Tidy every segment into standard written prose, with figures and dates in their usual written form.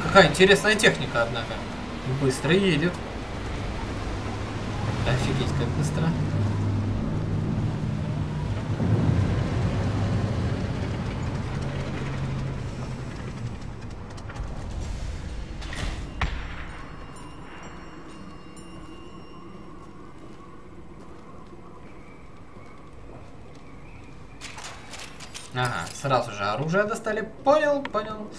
Какая интересная техника, однако. Быстро едет. Офигеть, как быстро. Ага, сразу же оружие достали. Понял, понял.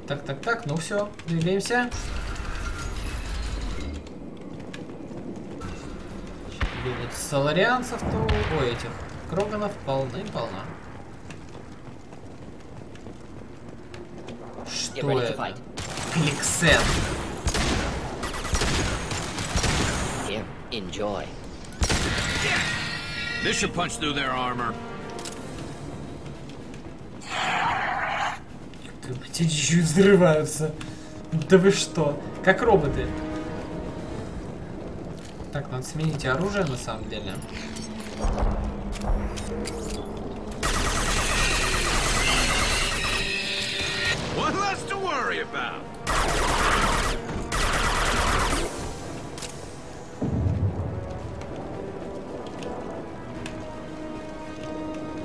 Так, ну все, двигаемся. Видят соларианцев, то ой, этих кроганов полны-полно. Что это? Кликсен. Enjoy. This should punch through their armor. Эти чуть взрываются. Да вы что? Как роботы. Так, надо сменить оружие на самом деле. One less to worry about.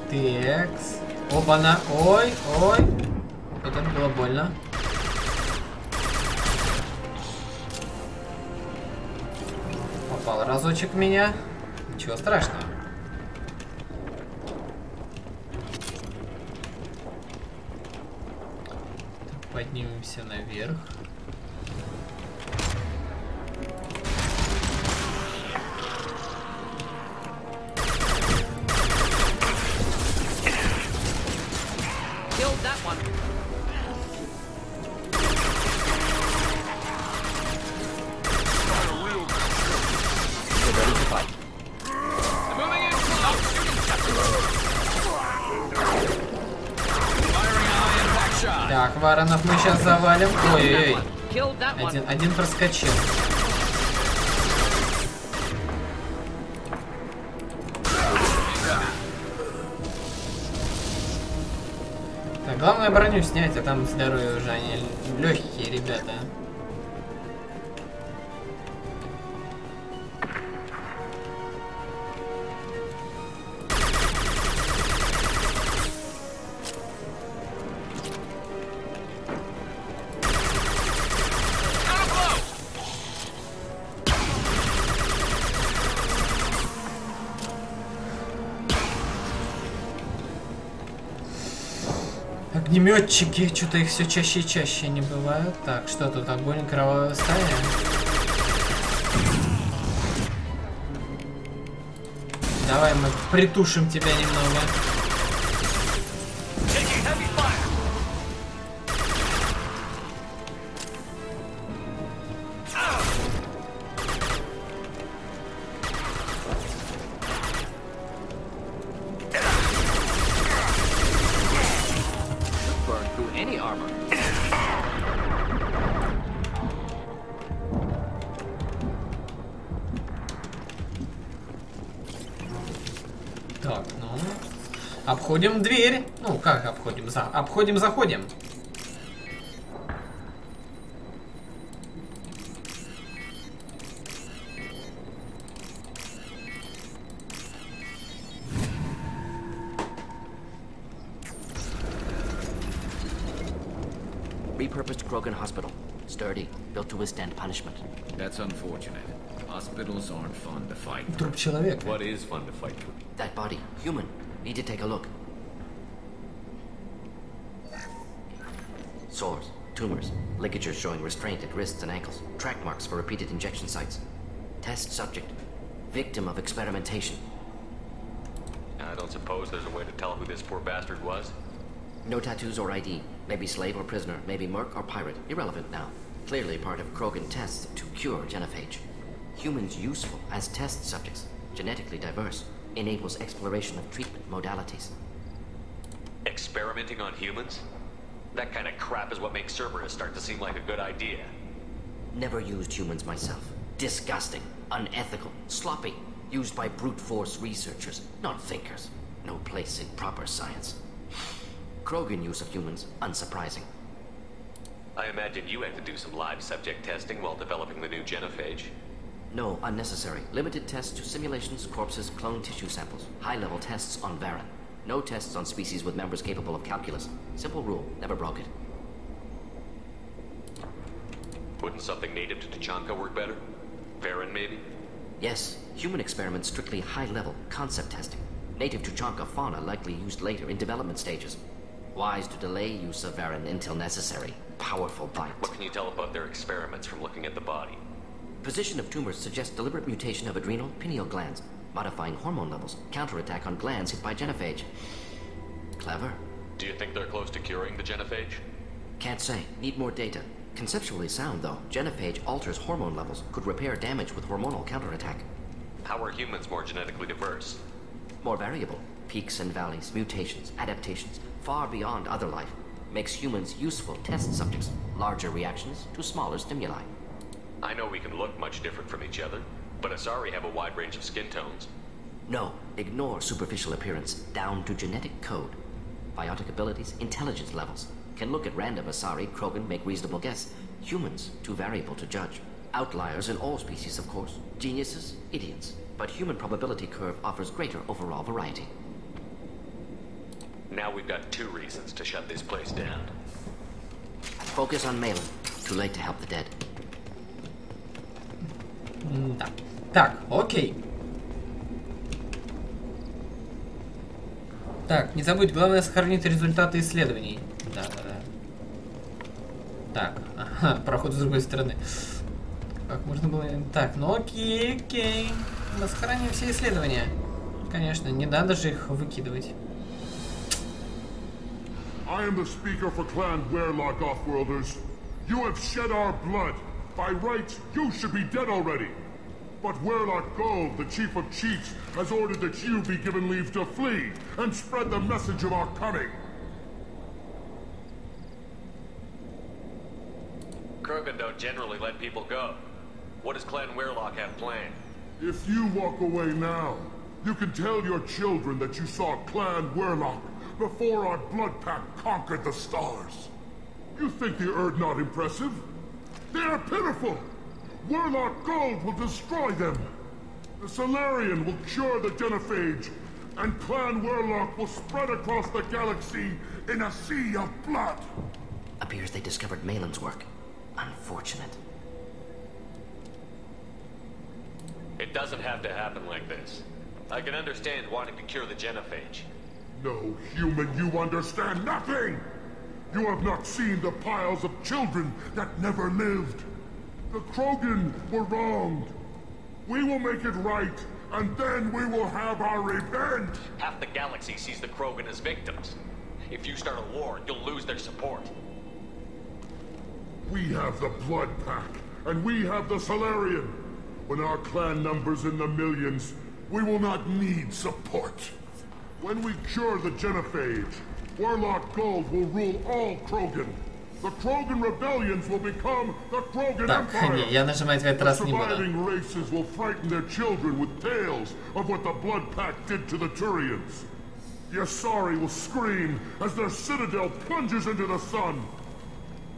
Текс. Оба-на. Ой, ой. Это было больно. Попал разочек в меня. Ничего страшного. Так, поднимемся наверх. Так, варонов мы сейчас завалим. Ой-ой-ой. Один проскочил. Так, главное броню снять, а там здоровье уже они легкие, ребята. Огнеметчики, что-то их все чаще и чаще не бывают. Так, что тут, огонь, кровавая стая? Давай мы притушим тебя немного. Так, ну... Обходим дверь. Ну, как обходим? Обходим, заходим. Repurposed Krogan Hospital. Sturdy, built to withstand punishment. That's unfortunate. Hospitals aren't fun to fight. Труп человека. What is fun to fight? That body, human. Need to take a look. Sores, tumors, ligatures showing restraint at wrists and ankles, track marks for repeated injection sites. Test subject, victim of experimentation. I don't suppose there's a way to tell who this poor bastard was? No tattoos or ID. Maybe slave or prisoner, maybe merc or pirate. Irrelevant now. Clearly part of Krogan tests to cure genophage. Humans useful as test subjects, genetically diverse, enables exploration of treatment modalities. Experimenting on humans? That kind of crap is what makes Cerberus start to seem like a good idea. Never used humans myself. Disgusting, unethical, sloppy. used by brute force researchers, not thinkers. No place in proper science. Krogan use of humans, unsurprising. I imagine you had to do some live subject testing while developing the new genophage. No, unnecessary. Limited tests to simulations, corpses, cloned tissue samples. High-level tests on Varen. No tests on species with members capable of calculus. Simple rule, never broke it. Wouldn't something native to Tachanka work better? Varen, maybe? Yes, human experiments strictly high-level, concept testing. Native Tachanka fauna likely used later in development stages. Wise to delay use of Varen until necessary. Powerful bite. What can you tell about their experiments from looking at the body? Position of tumors suggests deliberate mutation of adrenal, pineal glands, modifying hormone levels, counterattack on glands hit by genophage. Clever. Do you think they're close to curing the genophage? Can't say. Need more data. Conceptually sound, though. Genophage alters hormone levels, could repair damage with hormonal counterattack. How are humans more genetically diverse? More variable. Peaks and valleys, mutations, adaptations, far beyond other life. Makes humans useful test subjects. Larger reactions to smaller stimuli. I know we can look much different from each other, but Asari have a wide range of skin tones. No, ignore superficial appearance, down to genetic code. Biotic abilities, intelligence levels. Can look at random Asari, Krogan, make reasonable guess. Humans, too variable to judge. Outliers in all species, of course. Geniuses, idiots. But human probability curve offers greater overall variety. Now we've got 2 reasons to shut this place down. Focus on Mелон. Too late to help the dead. Да. Так, окей. Так, не забудь, главное сохранить результаты исследований. Да. Так, ага, проход с другой стороны. Как можно было... Так, ну окей. Мы сохраним все исследования. Конечно, не надо же их выкидывать. I am the speaker for Clan Werlock, Offworlders. You have shed our blood. By rights, you should be dead already. But Werlock Gold, the chief of chiefs, has ordered that you be given leave to flee and spread the message of our coming. Krogan don't generally let people go. What does Clan Werlock have planned? If you walk away now, you can tell your children that you saw Clan Werlock before our blood pact conquered the stars. You think the Erd not impressive? They are pitiful! Werlock Gold will destroy them! The Solarian will cure the genophage, and Clan Werlock will spread across the galaxy in a sea of blood! Appears they discovered Melon's work. Unfortunate. It doesn't have to happen like this. I can understand wanting to cure the genophage. No, human, you understand nothing! You have not seen the piles of children that never lived. The Krogan were wronged. We will make it right, and then we will have our revenge! Half the galaxy sees the Krogan as victims. If you start a war, you'll lose their support. We have the Blood Pack, and we have the Solarian. When our clan numbers in the millions, we will not need support. When we cure the genophage, Werlock Gold will rule all Krogan. The Krogan rebellions will become the Krogan Empire. Не, я нажимать в этот раз не буду. The surviving races will frighten their children with tales of what the Blood Pact did to the Turians. The Asari will scream as their citadel plunges into the sun.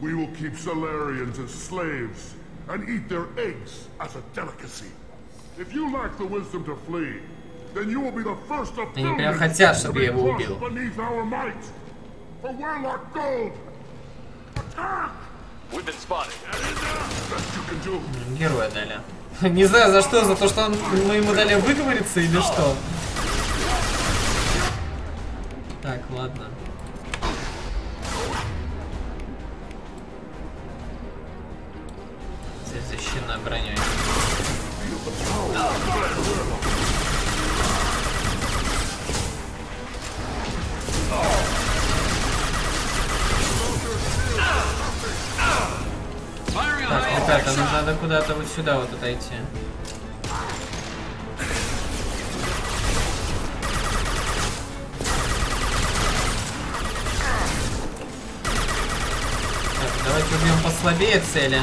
We will keep Solarians as slaves and eat their eggs as a delicacy. If you lack the wisdom to flee, then you will be the first of billions to be crushed beneath our might. For Werlock Gold, attack! We've been spotted. Best you can do. Героя дали. Не знаю за что, за то, что мы ему дали выговориться или что. Так, ладно. Защищена броней. Так, ребята, нам надо куда-то вот сюда вот отойти. Так, давайте убьем послабее цели.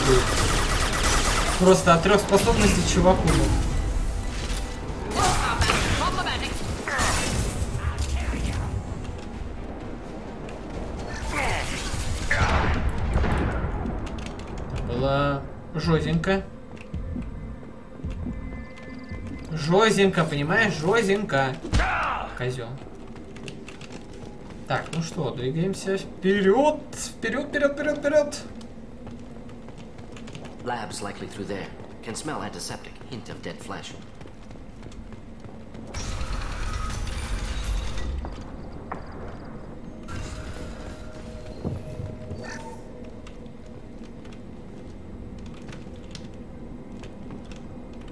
будет. Просто от 3 способностей чуваку. Было жозенько. Жозенько, понимаешь? Жозенько. Козел. Так, ну что, двигаемся вперед. Вперед, вперед, вперед, вперед. Labs likely through there. Can smell antiseptic. Hint of dead flesh.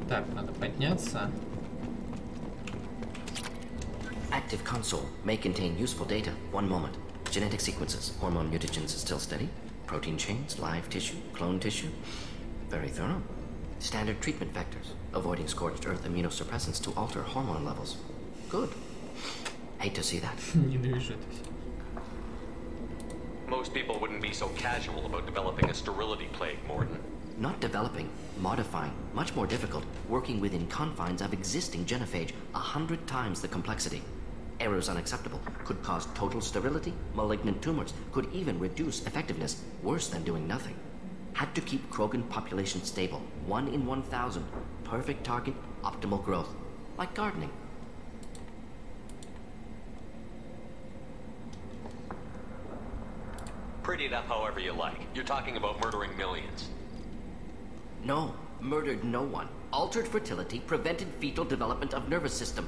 Так, надо подняться. Active console may contain useful data. One moment. Genetic sequences. Hormone mutagens is still steady. Protein chains, live tissue, clone tissue. Very thorough. Standard treatment vectors. Avoiding scorched earth immunosuppressants to alter hormone levels. Good. Hate to see that. Ненавижу это все. Most people wouldn't be so casual about developing a sterility plague, Mordin. Not developing, modifying, much more difficult, working within confines of existing genophage, 100 times the complexity. Errors unacceptable, could cause total sterility, malignant tumors, could even reduce effectiveness, worse than doing nothing. Had to keep Krogan population stable, 1 in 1,000, perfect target, optimal growth, like gardening. Pretty it up however you like. You're talking about murdering millions. No, murdered no one. Altered fertility, prevented fetal development of nervous system.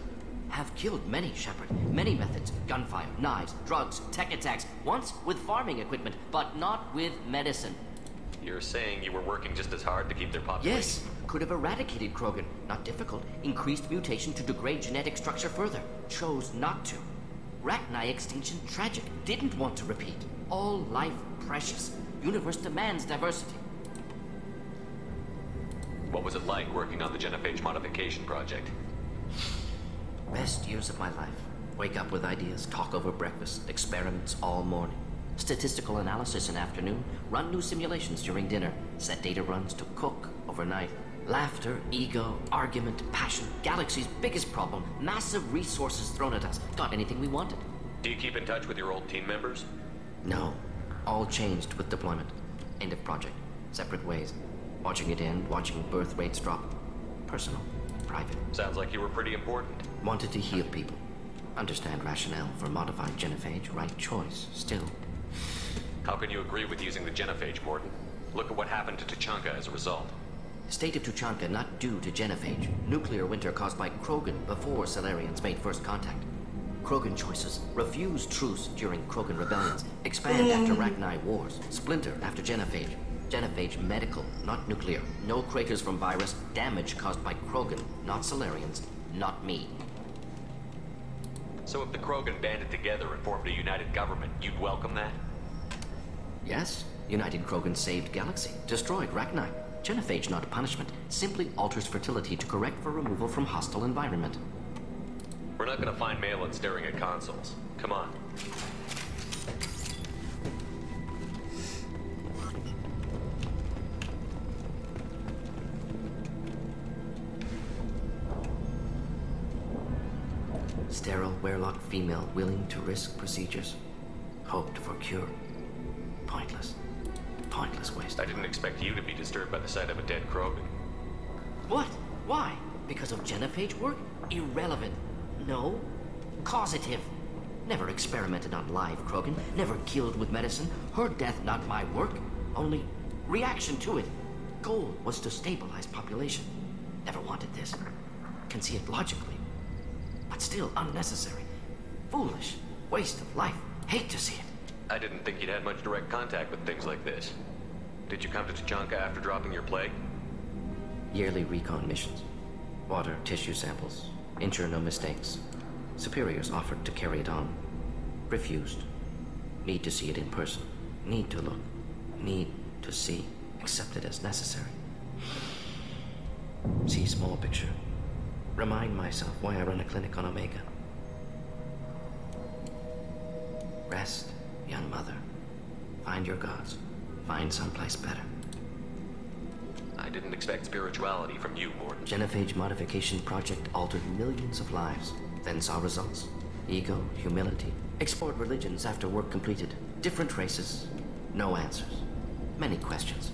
Have killed many, Shepard. Many methods. Gunfire, knives, drugs, tech attacks. Once with farming equipment, but not with medicine. You're saying you were working just as hard to keep their population? Yes, could have eradicated Krogan. Not difficult. Increased mutation to degrade genetic structure further. Chose not to. Rachni extinction tragic. Didn't want to repeat. All life precious. Universe demands diversity. What was it like working on the genophage modification project? Best years of my life. Wake up with ideas, talk over breakfast, experiments all morning. Statistical analysis in afternoon, run new simulations during dinner, set data runs to cook overnight. Laughter, ego, argument, passion, galaxy's biggest problem, massive resources thrown at us. Got anything we wanted. Do you keep in touch with your old team members? No. All changed with deployment. End of project. Separate ways. Watching it end, watching birth rates drop. Personal. Private. Sounds like you were pretty important. Wanted to heal people. Understand rationale for modified genophage. Right choice. Still. How can you agree with using the genophage, Mordin? Look at what happened to Tuchanka as a result. State of Tuchanka not due to genophage. Nuclear winter caused by Krogan before Salarians made first contact. Krogan choices. Refuse truce during Krogan rebellions. Expand after Rachni wars. Splinter after genophage. Genophage medical, not nuclear. No craters from virus. Damage caused by Krogan, not Salarians, not me. So if the Krogan banded together and formed a united government, you'd welcome that? Yes. United Krogan saved Galaxy. Destroyed Rachni. Genophage not a punishment. Simply alters fertility to correct for removal from hostile environment. We're not gonna find Melon staring at consoles. Come on. Sterile, werelock female willing to risk procedures. Hoped for cure. Pointless. Pointless waste. I didn't expect you to be disturbed by the sight of a dead Krogan. What? Why? Because of genophage work? Irrelevant. No. Causative. Never experimented on live Krogan. Never killed with medicine. Her death not my work. Only reaction to it. Goal was to stabilize population. Never wanted this. Can see it logically. But still unnecessary. Foolish. Waste of life. Hate to see it. I didn't think you'd had much direct contact with things like this. Did you come to Tuchanka after dropping your plague? Yearly recon missions. Water, tissue samples. Ensure no mistakes. Superiors offered to carry it on. Refused. Need to see it in person. Need to look. Need to see. Accepted as necessary. See small picture. Remind myself why I run a clinic on Omega. Rest, young mother. Find your gods. Find someplace better. I didn't expect spirituality from you, Mordin. Genophage modification project altered millions of lives, then saw results. Ego, humility. Explored religions after work completed. Different races, no answers. Many questions.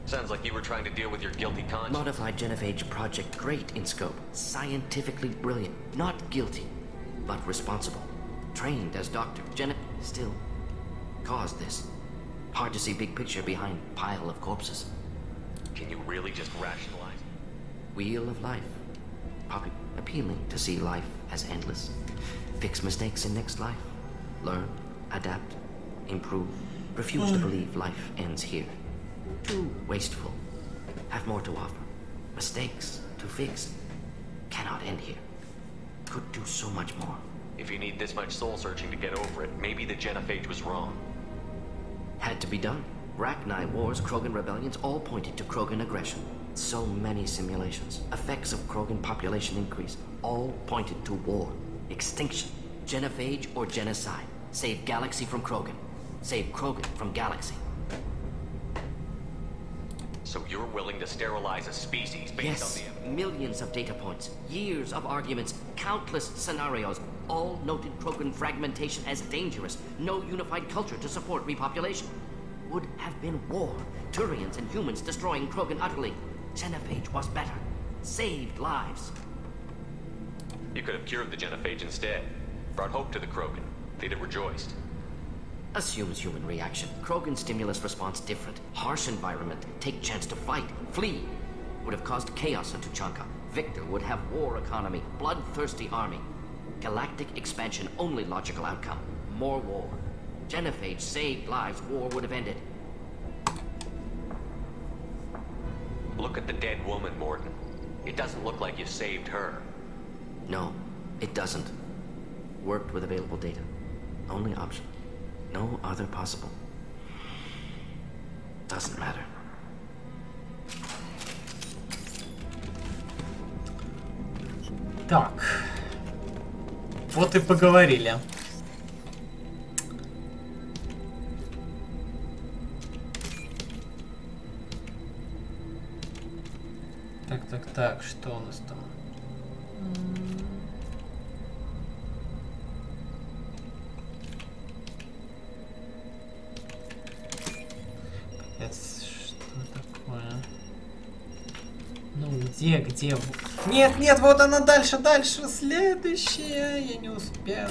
Sounds like you were trying to deal with your guilty conscience. Modified Genophage project great in scope. Scientifically brilliant. Not guilty, but responsible. Trained as doctor. Still caused this. Hard to see big picture behind pile of corpses. Can you really just rationalize? Wheel of life. Probably appealing to see life as endless. Fix mistakes in next life. Learn, adapt, improve. Refuse to believe life ends here. Too wasteful. Have more to offer. Mistakes to fix. Cannot end here. Could do so much more. If you need this much soul searching to get over it, maybe the Genophage was wrong. Had to be done. Rachni wars, Krogan rebellions, all pointed to Krogan aggression. So many simulations. Effects of Krogan population increase. All pointed to war. Extinction. Genophage or genocide. Save galaxy from Krogan. Save Krogan from galaxy. So you're willing to sterilize a species based on the... Millions of data points, years of arguments, countless scenarios, all noted Krogan fragmentation as dangerous. No unified culture to support repopulation. Would have been war. Turians and humans destroying Krogan utterly. Genophage was better. Saved lives. You could have cured the Genophage instead. Brought hope to the Krogan. They'd have rejoiced. Assumes human reaction. Krogan stimulus response different. Harsh environment. Take chance to fight. Flee. Would have caused chaos into Chanka. Victor would have war economy. Bloodthirsty army. Galactic expansion only logical outcome. More war. Genophage saved lives. War would have ended. Look at the dead woman, Mordin. It doesn't look like you saved her. No, it doesn't. Worked with available data. Only option. No other possible. Doesn't matter. Так. Вот и поговорили. Так, что у нас там? Что такое? Ну, где? Нет, вот она дальше, следующая. Я не успел.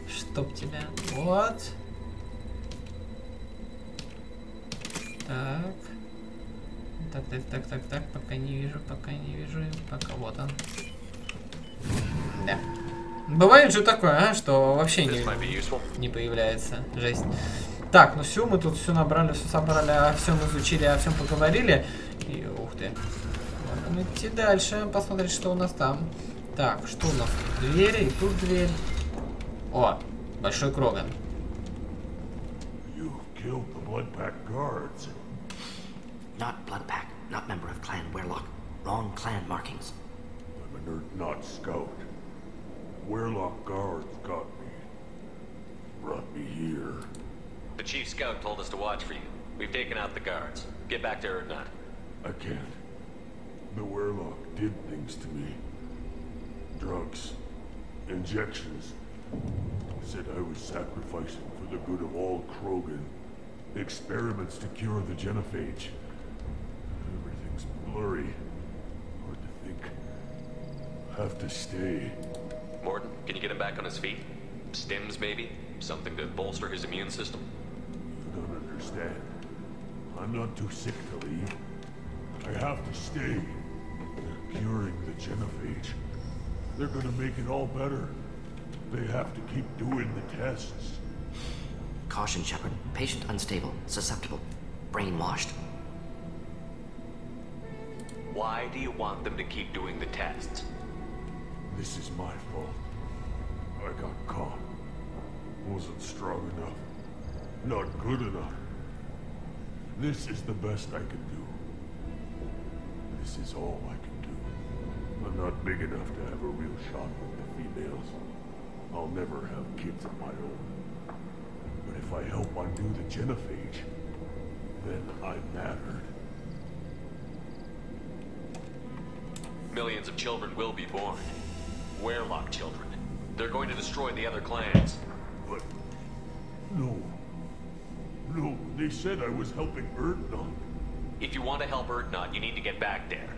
Чтоб тебя. Вот. Так, пока не вижу, пока вот он. Да. Бывает же такое, что вообще не появляется. Жесть. Так, ну все, мы тут все набрали, все собрали, о всем изучили, о всем поговорили. И ух ты. Можем идти дальше, посмотреть, что у нас там. Так, что у нас тут? Двери, и тут дверь. О, большой Кроган. Not Bloodpack, not member of Clan Werlock. Wrong clan markings. I'm a nerd, not scout. Werlock guards got me. Brought me here. The chief scout told us to watch for you. We've taken out the guards. Get back there or not. I can't. The Werlock did things to me. Drugs. Injections. Said I was sacrificing for the good of all Krogan. Experiments to cure the Genophage. Everything's blurry. Hard to think. Have to stay. Mordin, can you get him back on his feet? Stims, maybe? Something to bolster his immune system? You don't understand. I'm not too sick to leave. I have to stay. They're curing the Genophage. They're gonna make it all better. They have to keep doing the tests. Caution, Shepard. Patient unstable, susceptible, brainwashed. Why do you want them to keep doing the tests? This is my fault. I got caught. Wasn't strong enough. Not good enough. This is the best I can do. This is all I can do. I'm not big enough to have a real shot with the females. I'll never have kids of my own. But if I help undo the Genophage, then I'm mattered. Millions of children will be born. Werlock children. They're going to destroy the other clans. But... No. No, they said I was helping Erdnot. If you want to help Erdnot, you need to get back there.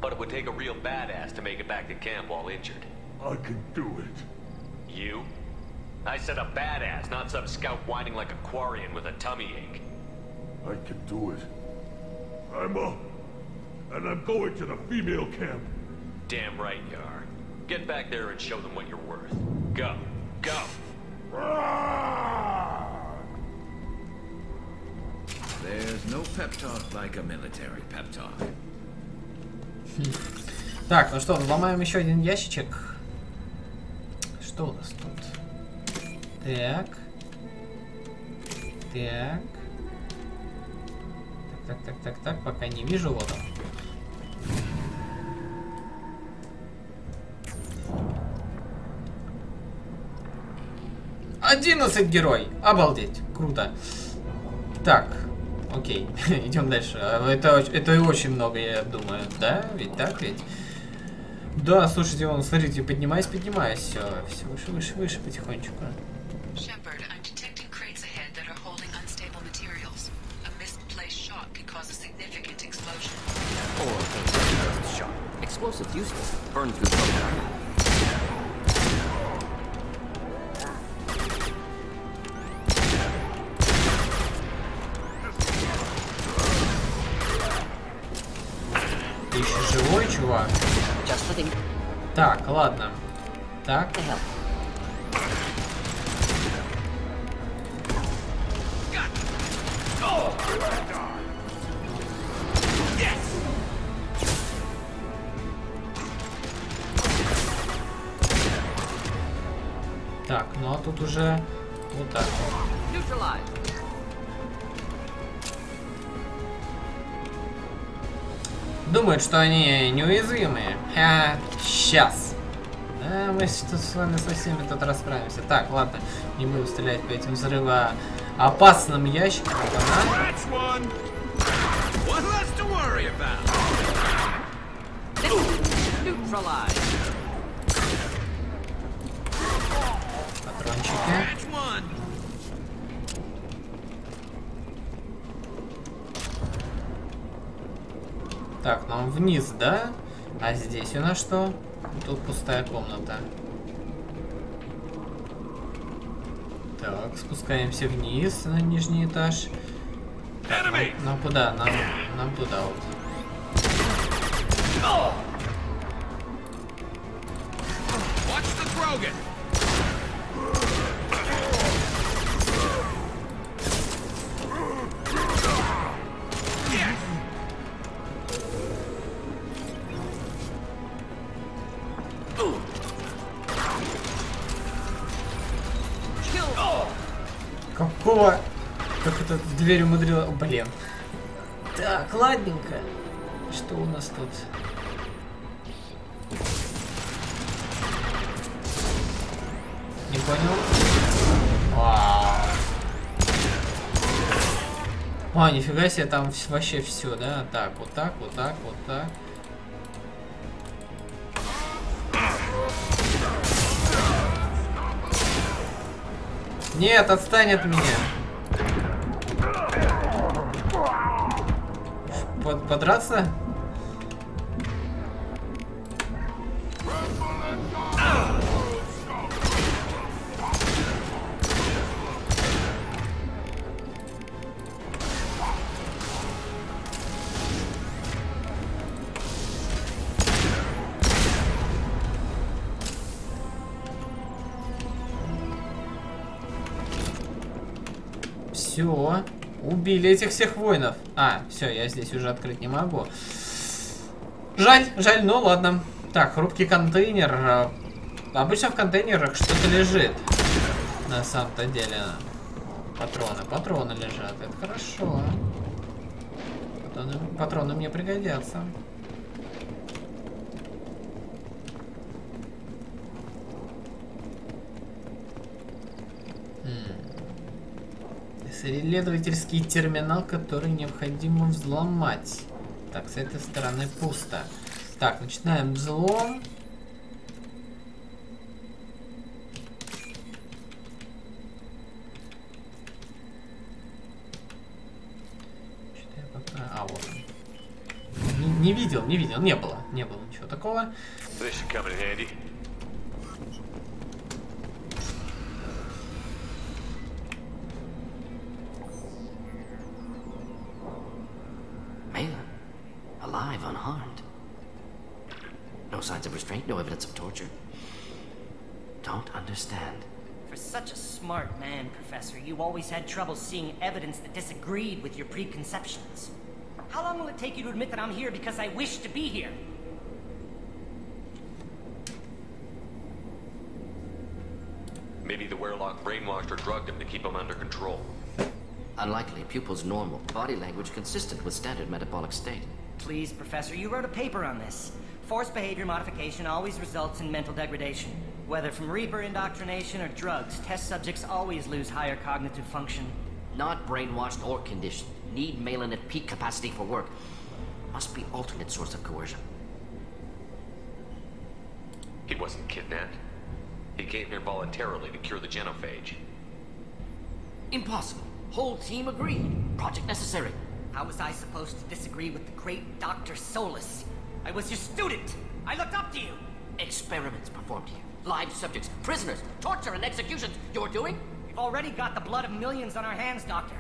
But it would take a real badass to make it back to camp while injured. I can do it. You? I said a badass, not some scout whining like a Quarian with a tummy ache. I can do it. I'm up. And I'm going to the female camp. Damn right you are. Get back there and show them what you're worth. Go. Go. There's no pep talk like a military pep talk. Так, ну что, взломаем еще один ящичек. Что у нас тут? Так. Так, пока не вижу, вот он. «11 герой! Обалдеть! Круто!» Так, окей, идем дальше. Это очень много, я думаю. Да? Ведь так ведь? Да, слушайте, вон, смотрите, поднимаюсь. Все выше потихонечку. Shepard, I'm detecting crates ahead that are holding unstable materials. A misplaced shot could cause a significant explosion. Or a shot. Explosive useful. Burn through the Ты еще живой, чувак? Так, ладно. Так. Так, ну а тут уже вот так. Думают, что они неуязвимые. Сейчас. Да, мы тут с вами со всеми тут расправимся. Так, ладно. Не буду стрелять по этим взрывоопасным ящикам. Патрончики. Так, нам вниз, да? А здесь у нас что? Тут пустая комната. Так, спускаемся вниз на нижний этаж. Так, нам куда? Нам туда вот. Какого? Как это дверь умудрила? Блин. Так, ладненько. Что у нас тут? Не понял. Вау. А, нифига себе, там вообще все, да? Так, вот так, вот так, вот так. Нет, отстань от меня. Подраться? Все, убили этих всех воинов. А, все, я здесь уже открыть не могу. Жаль, но ладно. Так, хрупкий контейнер. Обычно в контейнерах что-то лежит. На самом-то деле. Патроны лежат. Это хорошо. Патроны мне пригодятся. Исследовательский терминал, который необходимо взломать. Так, с этой стороны пусто. Так, начинаем взлом. Что-то я пока... А, вот он. Не видел, не было ничего такого. Alive, unharmed. No signs of restraint, no evidence of torture. Don't understand. For such a smart man, Professor, you always had trouble seeing evidence that disagreed with your preconceptions. How long will it take you to admit that I'm here because I wish to be here? Maybe the Werlock brainwashed or drugged him to keep him under control. Unlikely. Pupil's normal. Body language consistent with standard metabolic state. Please, Professor, you wrote a paper on this. Forced behavior modification always results in mental degradation. Whether from Reaper indoctrination or drugs, test subjects always lose higher cognitive function. Not brainwashed or conditioned. Need Mелон at peak capacity for work. Must be alternate source of coercion. He wasn't kidnapped. He came here voluntarily to cure the genophage. Impossible. Whole team agreed. Project necessary. How was I supposed to disagree with the great Dr. Solus? I was your student. I looked up to you. Experiments performed here. Live subjects, prisoners, torture and executions. You're doing? We've already got the blood of millions on our hands, Doctor.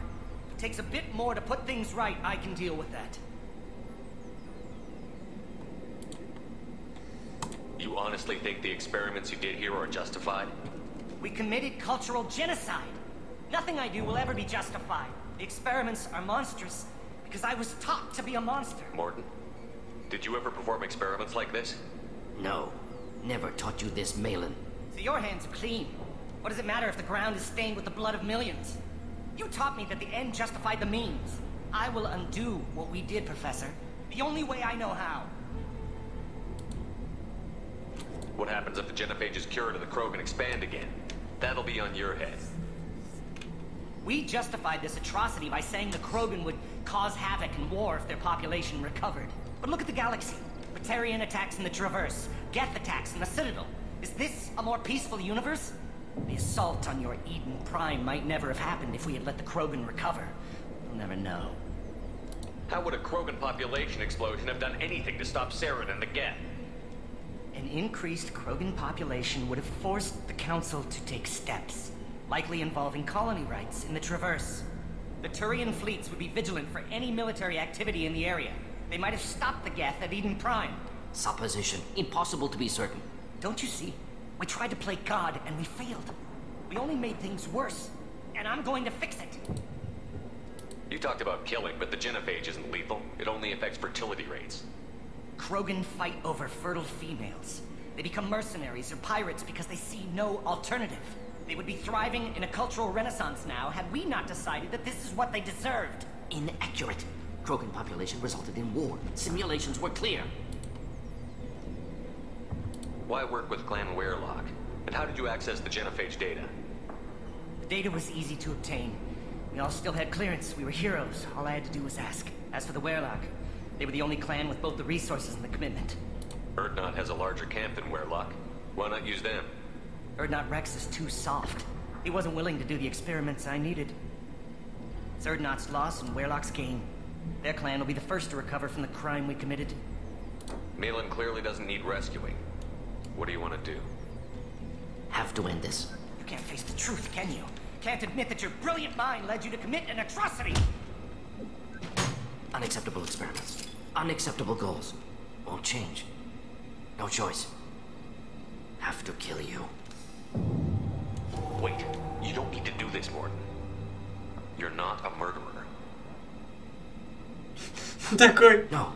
If it takes a bit more to put things right, I can deal with that. You honestly think the experiments you did here are justified? We committed cultural genocide. Nothing I do will ever be justified. The experiments are monstrous because I was taught to be a monster. Mordin, did you ever perform experiments like this? No. Never taught you this, Mелон. So your hands are clean. What does it matter if the ground is stained with the blood of millions? You taught me that the end justified the means. I will undo what we did, Professor. The only way I know how. What happens if the genophage is cured and the Krogan expand again? That'll be on your head. We justified this atrocity by saying the Krogan would cause havoc and war if their population recovered. But look at the galaxy. Batarian attacks in the Traverse, Geth attacks in the Citadel. Is this a more peaceful universe? The assault on your Eden Prime might never have happened if we had let the Krogan recover. We'll never know. How would a Krogan population explosion have done anything to stop Saren and the Geth? An increased Krogan population would have forced the Council to take steps, likely involving colony rights in the Traverse. The Turian fleets would be vigilant for any military activity in the area. They might have stopped the Geth at Eden Prime. Supposition. Impossible to be certain. Don't you see? We tried to play God and we failed. We only made things worse. And I'm going to fix it. You talked about killing, but the genophage isn't lethal. It only affects fertility rates. Krogan fight over fertile females. They become mercenaries or pirates because they see no alternative. They would be thriving in a cultural renaissance now had we not decided that this is what they deserved. Inaccurate. Krogan population resulted in war. Simulations were clear. Why work with Clan Werlock? And how did you access the genophage data? The data was easy to obtain. We all still had clearance. We were heroes. All I had to do was ask. As for the Werlock, they were the only clan with both the resources and the commitment. Urdnot has a larger camp than Werlock. Why not use them? Urdnot Rex is too soft. He wasn't willing to do the experiments I needed. It's Urdnot's loss and Werlock's gain. Their clan will be the first to recover from the crime we committed. Mелон clearly doesn't need rescuing. What do you want to do? Have to end this. You can't face the truth, can you? Can't admit that your brilliant mind led you to commit an atrocity! Unacceptable experiments. Unacceptable goals. Won't change. No choice. Have to kill you. Wait, you don't need to do this, Mordin. You're not a murderer. Такой. No,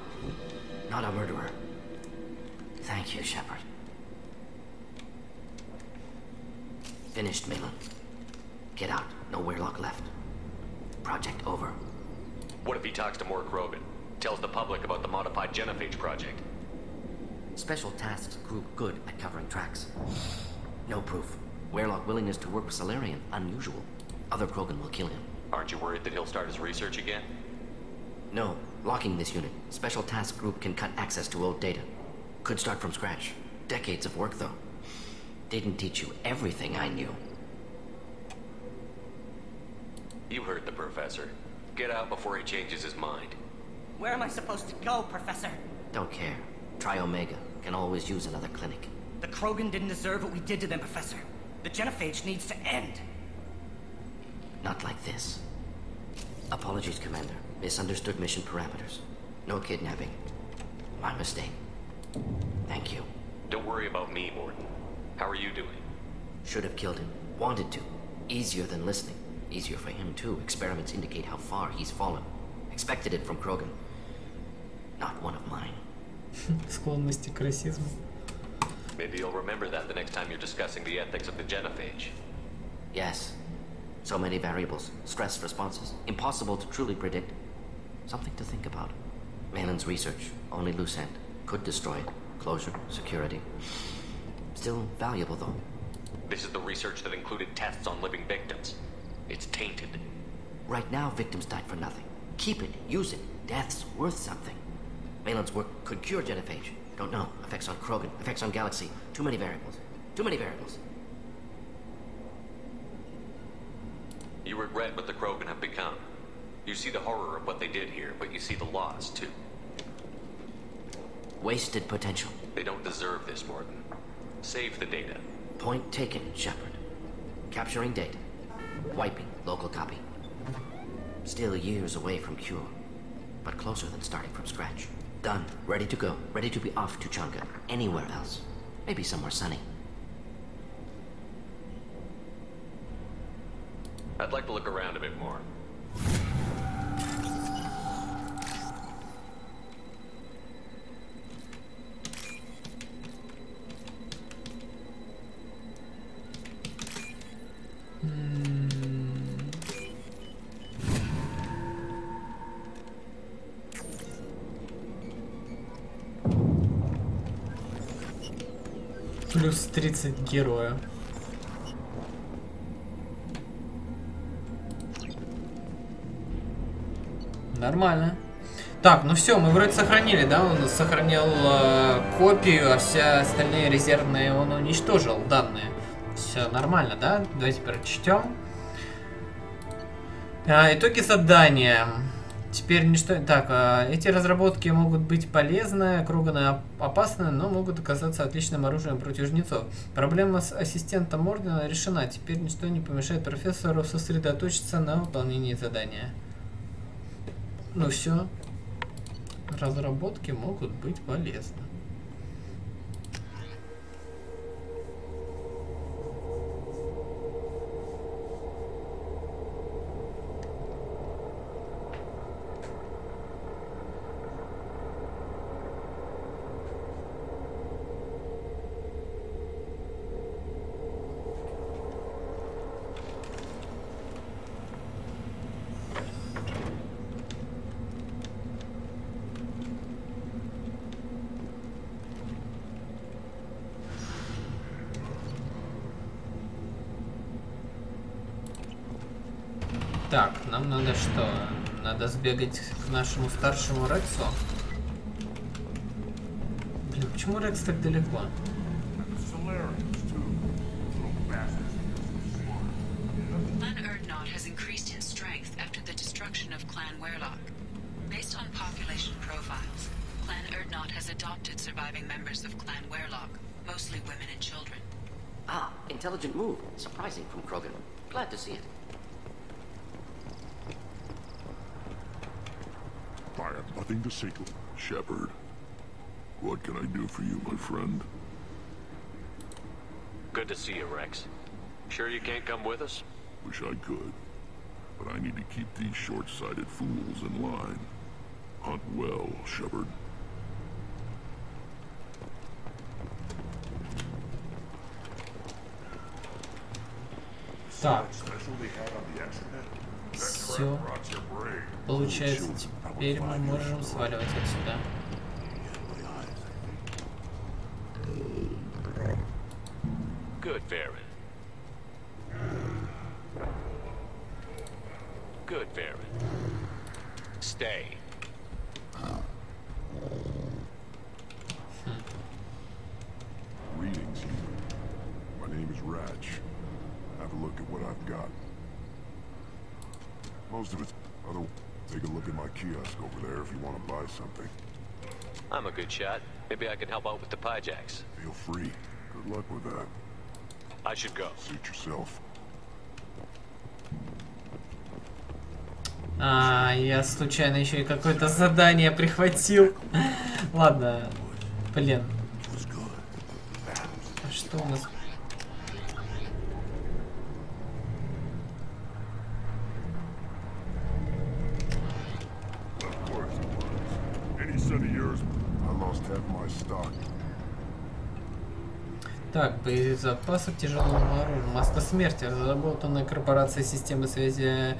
not a murderer. Thank you, Shepard. Finished, Mелон. Get out. No Werlock left. Project over. What if he talks to more Krogan? Tells the public about the modified genophage project? Special tasks group good at covering tracks. No proof. Werlock willingness to work with Salarian, unusual. Other Krogan will kill him. Aren't you worried that he'll start his research again? No. Locking this unit. Special task group can cut access to old data. Could start from scratch. Decades of work, though. Didn't teach you everything I knew. You heard the professor. Get out before he changes his mind. Where am I supposed to go, Professor? Don't care. Try Omega. Can always use another clinic. The Krogan didn't deserve what we did to them, Professor. The genophage needs to end. Not like this. Apologies, Commander. Misunderstood mission parameters. No kidnapping. My mistake. Thank you. Don't worry about me, Mordin. How are you doing? Should have killed him. Wanted to. Easier than listening. Easier for him, too. Experiments indicate how far he's fallen. Expected it from Krogan. Not one of mine. Склонности к расизму. Maybe you'll remember that the next time you're discussing the ethics of the genophage. Yes. So many variables. Stress responses. Impossible to truly predict. Something to think about. Melon's research. Only loose end. Could destroy it. Closure. Security. Still valuable, though. This is the research that included tests on living victims. It's tainted. Right now, victims died for nothing. Keep it. Use it. Death's worth something. Melon's work could cure genophage. Don't know. Effects on Krogan. Effects on Galaxy. Too many variables. Too many variables. You regret what the Krogan have become. You see the horror of what they did here, but you see the loss, too. Wasted potential. They don't deserve this, Mordin. Save the data. Point taken, Shepard. Capturing data. Wiping local copy. Still years away from cure, but closer than starting from scratch. Done. Ready to go. Ready to be off to Changa. Anywhere else. Maybe somewhere sunny. I'd like to look around a bit more. Плюс 30 героя. Нормально. Так, ну все, мы вроде сохранили, да? Он сохранил копию, а все остальные резервные он уничтожил данные. Все нормально, да? Давайте прочтем. Итоги задания. Теперь ничто... Так, эти разработки могут быть полезны, Кроганы опасны, но могут оказаться отличным оружием против жнецов. Проблема с ассистентом Мордина решена. Теперь ничто не помешает профессору сосредоточиться на выполнении задания. Ну все. Разработки могут быть полезны. Так, нам надо что? Надо сбегать к нашему старшему Рексу. Блин, почему Рекс так далеко? Clan Erdnot has increased in strength after the destruction of Clan Werlock. Based on population profiles, Clan Erdnot has adopted surviving members of Clan Werlock, mostly women and children. Ah, intelligent move. Surprising from Krogan. Glad to see it. I have nothing to say to him. Shepard, what can I do for you, my friend? Good to see you, Rex. Sure you can't come with us? Wish I could, but I need to keep these short-sighted fools in line. Hunt well, Shepard. Так. Все. Получается, теперь мы можем сваливать отсюда. Good, Varyn. Good, Varyn. Stay. I've got. Most of it's other. Take a look at my kiosk over there if you want to buy something. I'm a good shot. Maybe I can help out with the pie-jacks. Feel free. Good luck with that. I should go. Suit yourself. Я случайно еще и какое-то задание прихватил. Ладно, блин. А что у нас? Так, боезапасов тяжелого оружия. Маска смерти, разработанная корпорацией системы связи.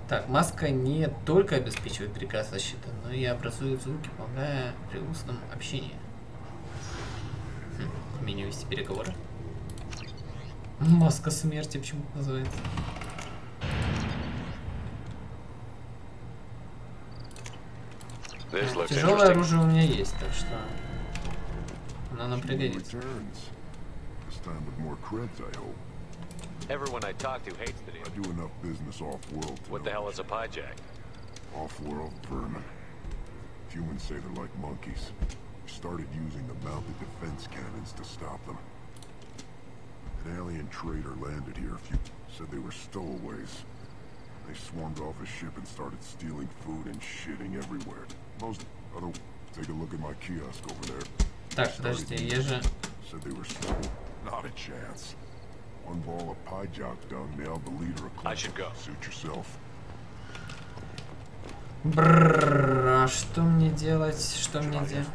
Так, маска не только обеспечивает приказ защиты, но и образует звуки, помогая при устном общении. Меню вести переговоры. Маска смерти почему-то называется. Тяжелое оружие у меня есть, так что оно нам пригодится. Everyone I talk to hates the deal. I do enough business off-world. What the hell is a pie-jack? Off-world vermin. Humans say they're like monkeys. We started using the mounted defense cannons to stop them. An alien trader landed here said they were stowaways. They swarmed off a ship and started stealing food and shitting everywhere. Most other. Take a look at my kiosk over there. Так, подожди, я же... Said they were stolen. Not a chance. One ball of pie jock dung nailed the leader of I should go. Suit yourself. Брррр, а что мне делать? Что мне делать?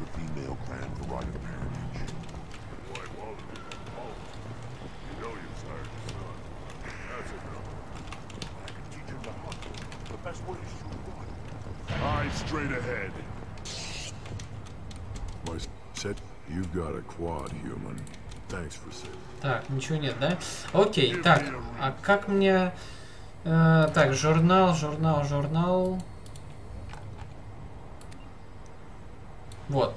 Eyes straight ahead. Said you've got a quad, human. Thanks for saying. Так, ничего нет, да? Окей, так, а как мне... так, журнал. Вот.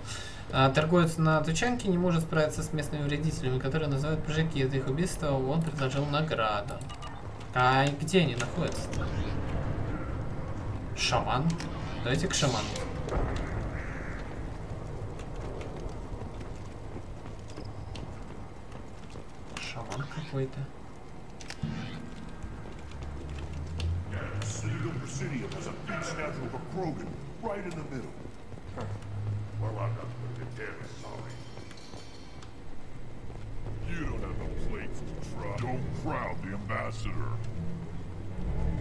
Торговец на тучанке не может справиться с местными вредителями, которые называют прыжки из их убийства. Он предложил награду. А где они находятся? Шаман. Давайте к шаману. Шаман какой-то. Well, I'm not going to tell sorry. You don't have no plates to try. Don't crowd the ambassador.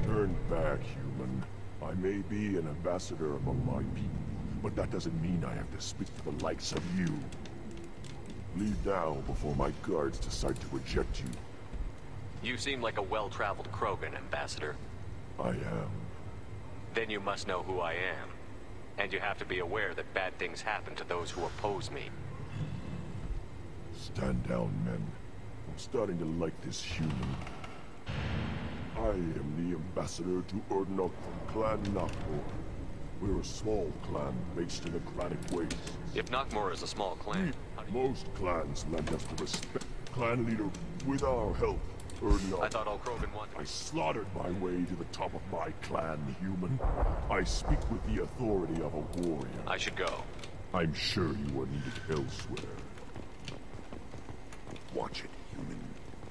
Turn back, human. I may be an ambassador among my people, but that doesn't mean I have to speak to the likes of you. Leave now before my guards decide to reject you. You seem like a well-traveled Krogan, Ambassador. I am. Then you must know who I am. And you have to be aware that bad things happen to those who oppose me. Stand down, men. I'm starting to like this human. I am the ambassador to Urdnot from Clan Knockmore. We're a small clan based in the Clanic Wastes. If Knockmore is a small clan... Most clans lend us the respect. Clan leader, with our help, Urdnot. I thought all Krogan wanted... I slaughtered my way to the top of my clan, human. I speak with the authority of a warrior. I should go. I'm sure you are needed elsewhere. Watch it, human.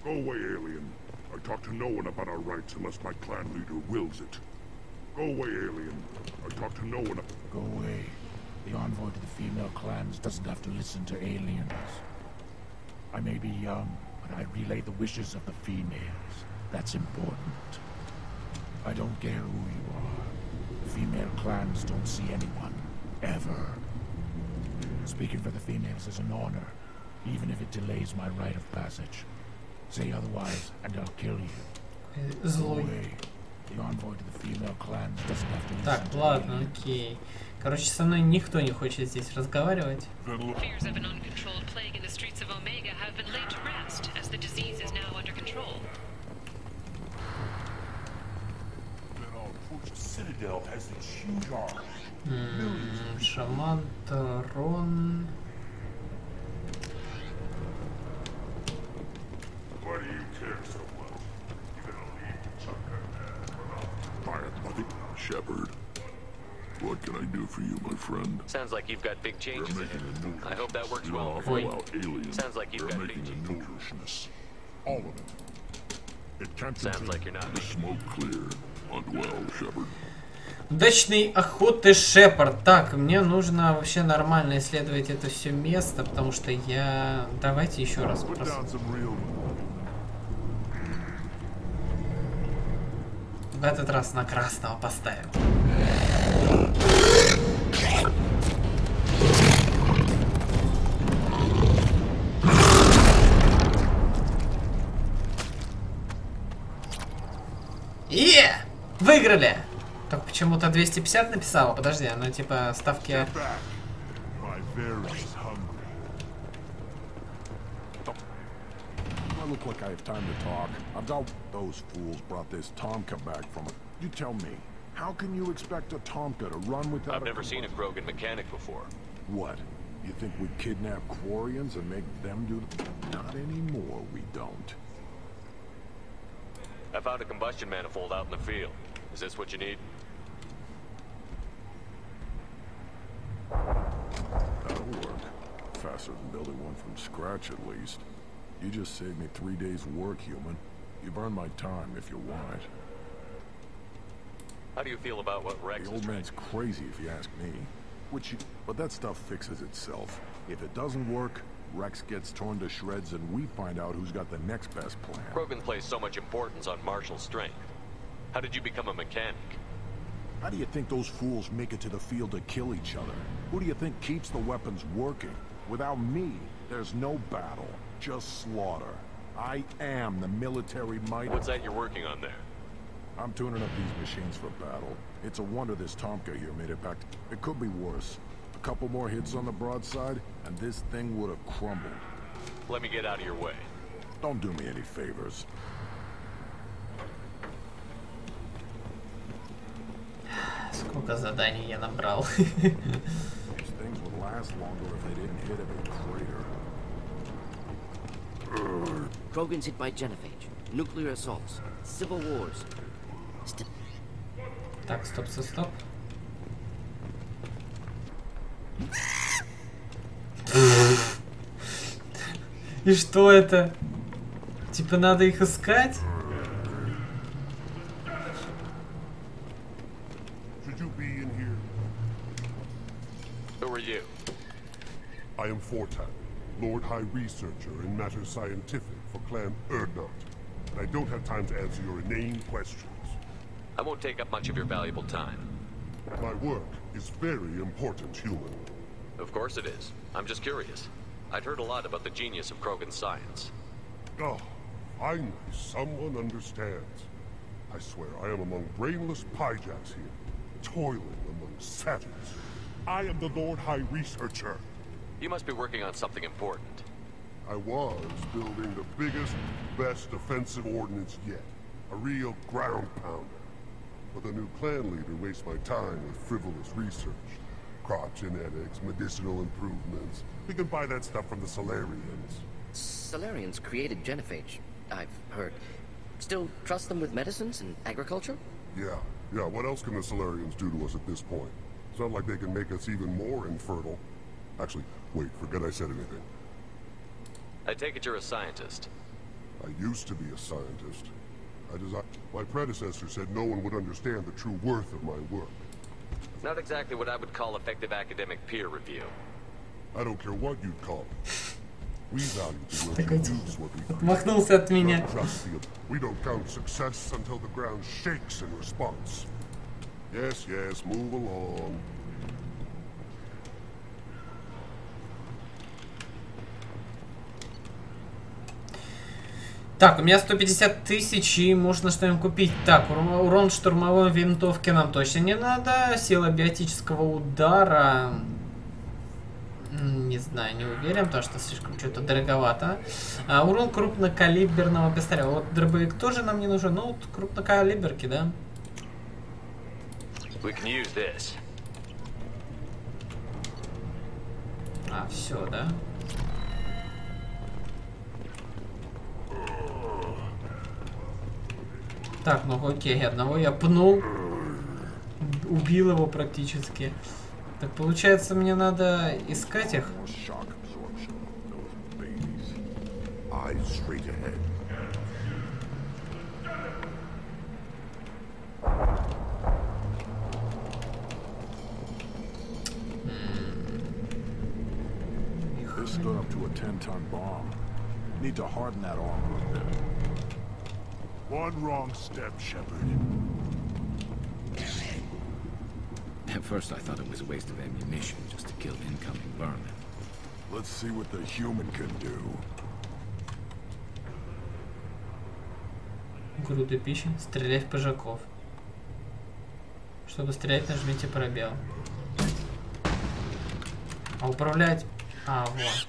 Go away, alien. I talk to no one about our rights unless my clan leader wills it. Go away, alien. I talk to no one. Go away. The envoy to the female clans doesn't have to listen to aliens. I may be young, but I relay the wishes of the females. That's important. I don't care who you are. The female clans don't see anyone. Ever. Speaking for the females is an honor, even if it delays my rite of passage. Say otherwise, and I'll kill you. Go away. The envoy to the female clans doesn't have to listen. Так, ладно, окей. Короче, со мной никто не хочет здесь разговаривать. Fears of an uncontrolled plague in the streets of Omega have been laid to rest, as the disease is now under control. Citadel has these huge arms. Шаман, Тарон. Why do you care so much? You've been Shepard. What can I do for you, my friend? Sounds like you've got big changes in it. I hope that works well. Sounds like you've got big changes. All of it. It can't Sounds like you're not. The smoke clear. Hunt well, Shepard. Удачной охоты, Шепарт. Так, мне нужно вообще нормально исследовать это все место, потому что я... Давайте еще раз посмотрим. В этот раз на красного поставил. Выиграли! Только почему-то 250 написала. Подожди, она типа ставки... I look like I have time to talk. I doubt those fools brought this Tomka back from it. You tell me, how can you expect a Tomka to run without I've never seen a Krogan mechanic before. What? You think we kidnap Quarians and make them do the... Not anymore, we don't. I found a combustion manifold out in the field. Is this what you need? That'll work. Faster than building one from scratch, at least. You just saved me 3 days' work, human. You've earned my time if you want it. How do you feel about what Rex The old man's crazy, if you ask me. But that stuff fixes itself. If it doesn't work, Rex gets torn to shreds and we find out who's got the next best plan. Krogan place so much importance on martial strength. How did you become a mechanic? How do you think those fools make it to the field to kill each other? Who do you think keeps the weapons working? Without me, there's no battle, just slaughter. I am the military might. What's that you're working on there? I'm tuning up these machines for battle. It's a wonder this Tomka here made it back. It could be worse. A couple more hits on the broadside, and this thing would have crumbled. Let me get out of your way. Don't do me any favors. Сколько заданий я набрал. These things would last longer if they didn't hit every crater. Krogans hit by genophage, nuclear assaults, civil wars. Так, стоп, стоп. И что это? Типа надо их искать? Who are you? I am Fortan, Lord High Researcher in matters scientific for Clan Urdnot. And I don't have time to answer your inane questions. I won't take up much of your valuable time. My work is very important, human. Of course it is. I'm just curious. I'd heard a lot about the genius of Krogan science. Oh, finally someone understands. I swear I am among brainless pyjacks here, toiling among savages. I am the Lord High Researcher. You must be working on something important. I was building the biggest, best defensive ordnance yet. A real ground pounder. But the new clan leader wastes my time with frivolous research. Crop genetics, medicinal improvements. We can buy that stuff from the Solarians. Solarians created genophage, I've heard. Still trust them with medicines and agriculture? Yeah. What else can the Solarians do to us at this point? It's not like they can make us even more infertile. Actually, wait, forget I said anything. I take it you're a scientist. I used to be a scientist. My predecessor said no one would understand the true worth of my work. Not exactly what I would call effective academic peer review. I don't care what you'd call it. We value the work and use what we Отмахнулся от меня. We don't count success until the ground shakes in response. Yes, move along. Так, у меня 150 тысяч, и можно что-нибудь купить. Так, урон штурмовой винтовки нам точно не надо. Сила биотического удара... Не знаю, не уверен, потому что слишком что-то дороговато. Урон крупнокалиберного пистолета. Вот дробовик тоже нам не нужен. Ну, вот крупнокалиберки, да? Все, да? Так, ну окей, одного я пнул. убил его практически. Так получается, мне надо искать их. Stood up to a 10-ton bomb. Need to harden that armor a bit. One wrong step, Shepard. At first I thought it was a waste of ammunition just to kill incoming vermin. Let's see what the human can do. Груды пищи. Стрелять в пыжаков. Чтобы стрелять, нажмите пробел. А управлять... А, вот.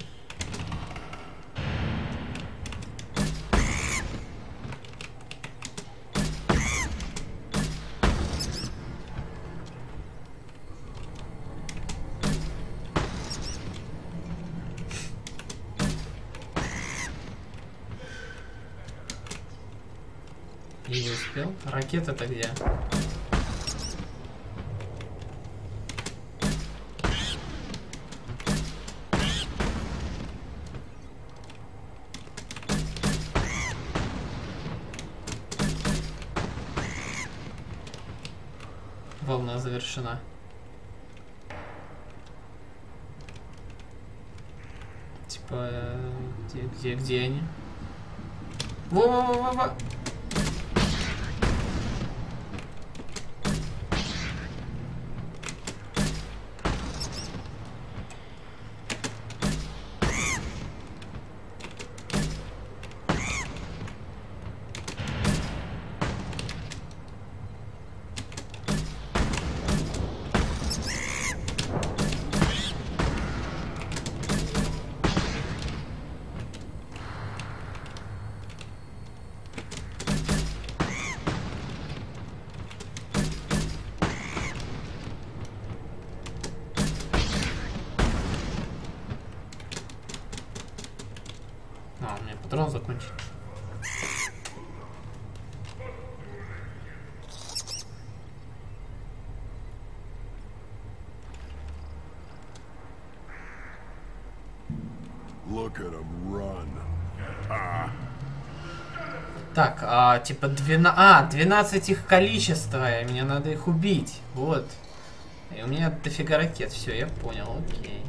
Я не успел. Ракета-то где? Волна завершена. Типа, где они? Во-во-во-во-во! Патрон закончил. Так, типа 12 их количество, и мне надо их убить. Вот. И у меня дофига ракет. Все, я понял, окей.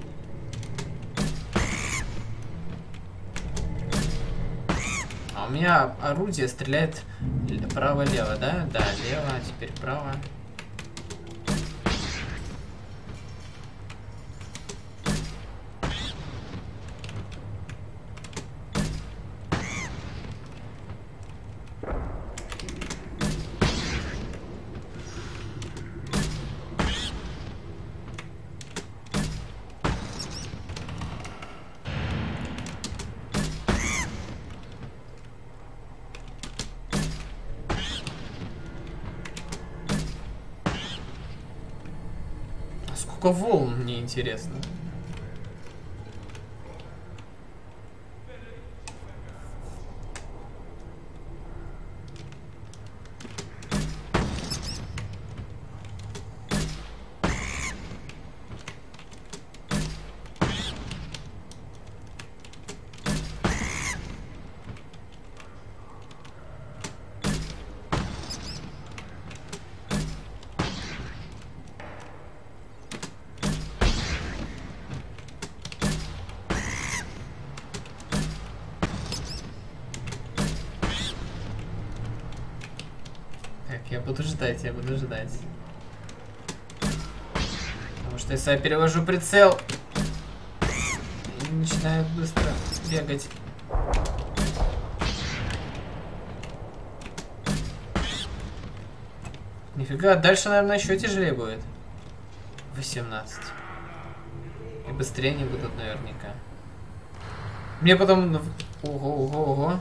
А у меня орудие стреляет право-лево, да? Да, лево, а теперь право. Сколько волн, мне интересно. Я буду ждать, я буду ждать. Потому что если я перевожу прицел и начинаю быстро бегать. Нифига, дальше, наверное, еще тяжелее будет. 18. И быстрее они будут наверняка. Мне потом... Ого, ого, ого.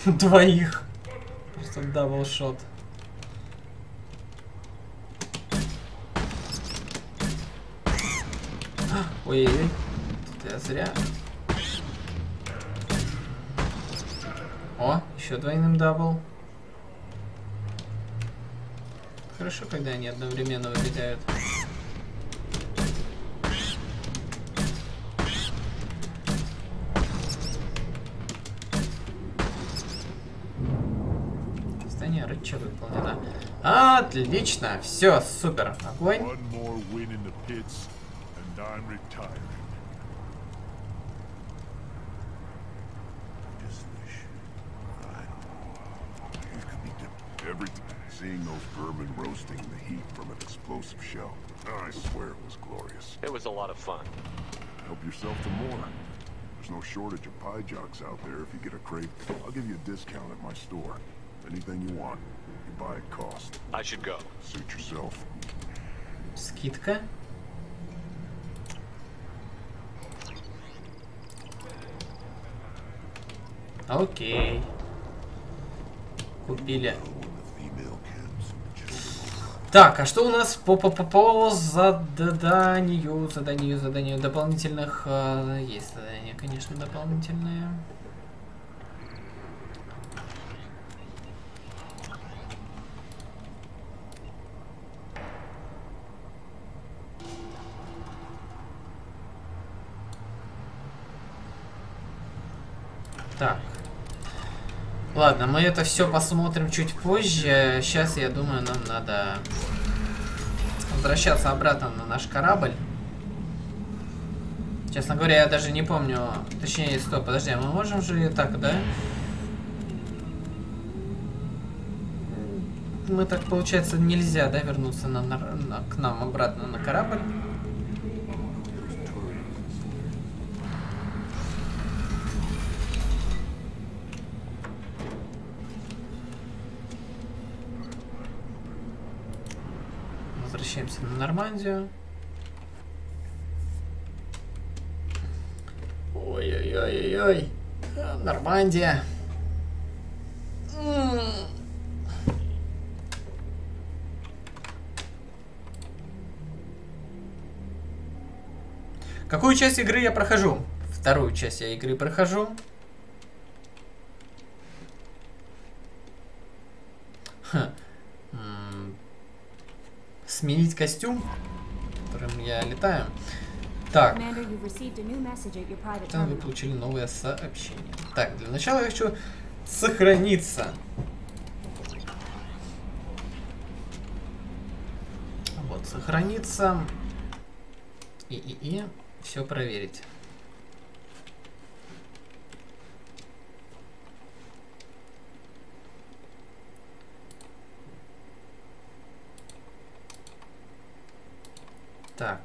Двоих. Просто даблшот. Ой-ой-ой. Тут я зря. О, еще двойным дабл. Хорошо, когда они одновременно выбегают. Задание рычаг выполнено. Отлично, все, супер, огонь. Seeing those vermin roasting the heat from an explosive shell, I swear it was glorious. It was a lot of fun. Help yourself to more. There's no shortage of pie jocks out there. If you get a crate, I'll give you a discount at my store. Anything you want, you buy at cost. I should go. Suit yourself. Скидка. Окей. Купили. Так, а что у нас по заданию дополнительных? Есть задания, конечно, дополнительные. Так. Ладно, мы это все посмотрим чуть позже. Сейчас, я думаю, нам надо возвращаться обратно на наш корабль. Честно говоря, я даже не помню. Точнее, стоп, подожди, а мы можем же так, да? Мы так, получается, нельзя, да, вернуться к нам обратно на корабль. Возвращаемся на Нормандию. Ой-ой-ой-ой-ой. Нормандия. Какую часть игры я прохожу? Вторую часть я игры прохожу. Сменить костюм, которым я летаю. Так. Там вы получили новое сообщение. Так, для начала я хочу сохраниться. Вот, сохраниться. И все проверить. Так.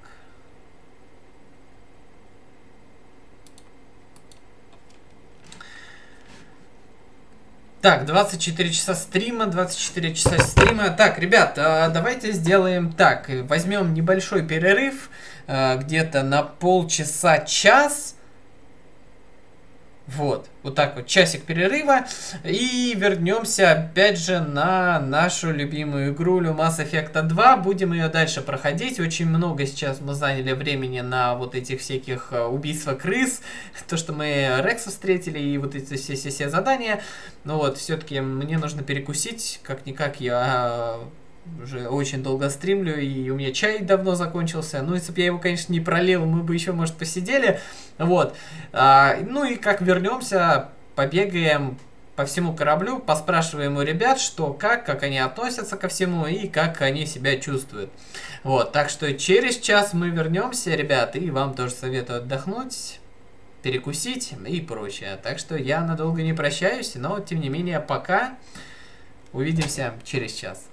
Так, 24 часа стрима, 24 часа стрима. Так, ребят, давайте сделаем так. Возьмем небольшой перерыв, где-то на полчаса-час. Вот так вот, часик перерыва. И вернемся опять же на нашу любимую игру Mass Effect 2. Будем ее дальше проходить. Очень много сейчас мы заняли времени на вот этих всяких убийства крыс. То, что мы Рекса встретили и вот эти все задания. Но вот, все-таки мне нужно перекусить. Как-никак я уже очень долго стримлю, и у меня чай давно закончился. Ну, если бы я его, конечно, не пролил, мы бы еще, может, посидели. Вот. Ну и как вернемся, побегаем по всему кораблю, поспрашиваем у ребят, что, как они относятся ко всему и как они себя чувствуют. Вот. Так что через час мы вернемся, ребят, и вам тоже советую отдохнуть, перекусить и прочее. Так что я надолго не прощаюсь, но, тем не менее, пока. Увидимся через час.